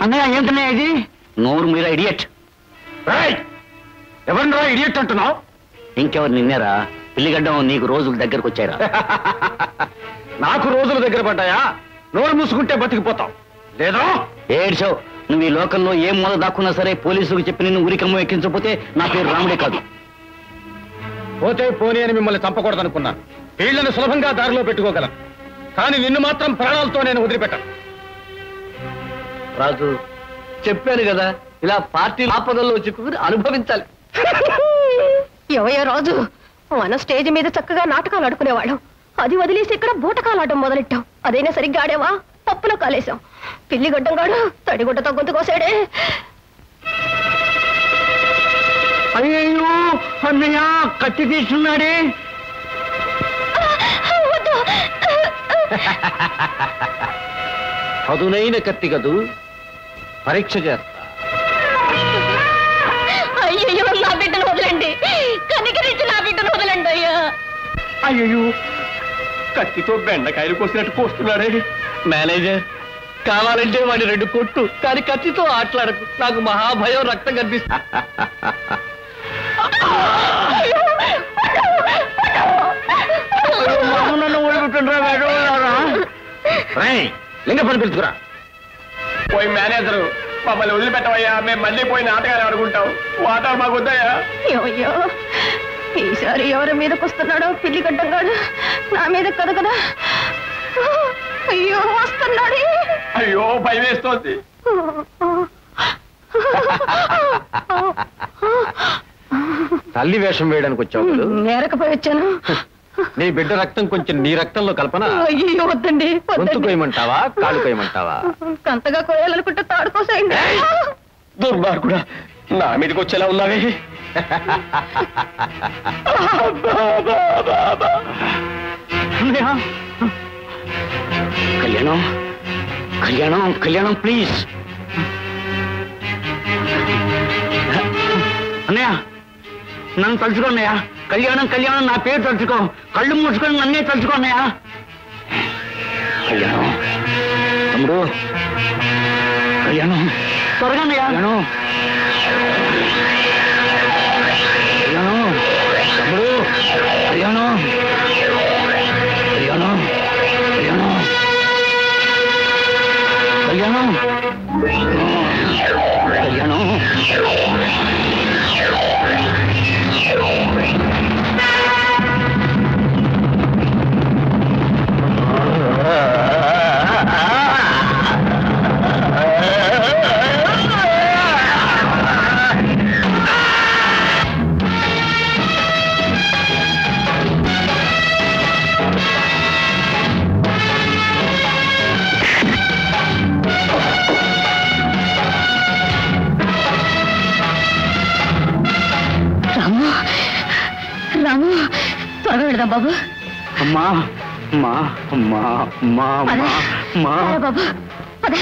అన్నయ్య ఏంటన్నయ్య ఇది? నోరు మీరా ఇడియట్. ఎవరినరా ఇడియట్ అంటున్నావు? ఇంకెవరు నిన్నేరా? పిల్లిగడ్డం నీకు రోజులు దగ్గరకు వచ్చారా? నాకు రోజులు దగ్గర పడ్డాయా? నోరు మూసుకుంటే బతికిపోతావు లేదా? ఏడ్చావు. నువ్వు ఈ లోకంలో ఏం మూల దాక్కున్నా సరే పోలీసులకు చెప్పి నిన్ను ఉరికమ్మ ఎక్కించకపోతే నా పేరు రాముడే కాదు. పోతే పోనీ అని మిమ్మల్ని చంపకూడదనుకున్నాను. వీళ్లను సులభంగా దారిలో పెట్టుకోగలను, కానీ నిన్ను మాత్రం ప్రాణాలతో నేను వదిలిపెట్టాను. రాజు, చెప్పాను కదా, ఇలా పార్టీ ఆపదల్లో చిక్కుకుని అనుభవించాలి. ఎవయ్యా రాజు, మన స్టేజ్ మీద చక్కగా నాటకాలు ఆడుకునేవాళ్ళం. అది వదిలేసి ఇక్కడ బూటకాలు ఆడడం మొదలెట్టాం. అదైనా సరిగ్గా ఆడేవా? పప్పులో కాలేశాం. పిల్లి గడ్డంగాడు తడిగుడ్డతో గొంతు కోసాడే. అయ్యో అన్నయ్య, కత్తి తీస్తున్నాడే. పదునైన కత్తి గదు, పరీక్ష చేస్తా. అయ్యో, నా బిడ్డను వదలండి, కనికరించి నా బిడ్డను వదలండి అయ్యా. అయ్యో, కత్తితో బెండకాయలు కోసినట్టు కోస్తున్నాడే. మేనేజర్, కావాలంటే వాడి 2 కొట్టు, కానీ కత్తితో ఆటలాడకు. నాకు మహాభయం, రక్తం కనిపిస్తా. లింగపని పిలుచుకురా. పోయి మేనేజరు, మమ్మల్ని వదిలిపెట్టవయ్యా, మేము మళ్ళీ పోయి నాటకాలు ఆడుకుంటాం. వాటర్ మాకు వద్దయ్యా. అయ్యో, ఈసారి ఎవరి మీదకి వస్తున్నాడో పిల్లి గడ్డంగాడు. నా మీద కదా కదా. అయ్యో, వస్తున్నాడే. అయ్యో, భయం వేస్తోంది. తల్లి వేషం వేయడానికి వచ్చావు. నేరకపోయి వచ్చాను. నీ బిడ్డ రక్తం కొంచెం నీ రక్తంలో కల్పన. అయ్యో, వద్దండి. గొంతు కోయమంటావా, కాళ్ళు కోయమంటావా? కంతగా కోయాలనుకుంటే తాడుకోసాయండి. దుర్మార్గుడా, నా మీదకి వచ్చేలా ఉన్నావే. కళ్యాణం, కళ్యాణం, కళ్యాణం, ప్లీజ్. అన్నయ్య, నన్ను తలుచుకో అన్నయ్య. కళ్యాణం, కళ్యాణం, నా పేరు తలుచుకో. కళ్ళు మూసుకొని నన్నే తలుచుకో అన్నయ్య. కళ్యాణం, తమ్ముడు, కళ్యాణం, త్వరగా అన్నయ్య. కళ్యాణం, కళ్యాణం, తమ్ముడు, కళ్యాణం, కళ్యాణం, కళ్యాణం, కళ్యాణం, కళ్యాణం. రాము, త్వరగా వెళదాం బాబు. అమ్మా, అమ్మా, అమ్మా, అమ్మా, అమ్మా, అమ్మా. బాబు, పద.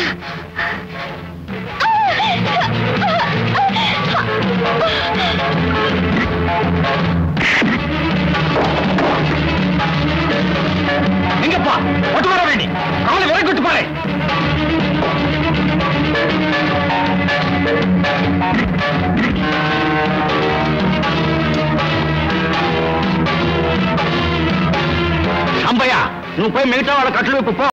ఇంకప్ప పట్టుకోరండి, కాళ్ళు వెరగొట్టుకోలే. అంబయ్య, నువ్వు పోయి మిగతా వాళ్ళ కట్లు విప్పు పో.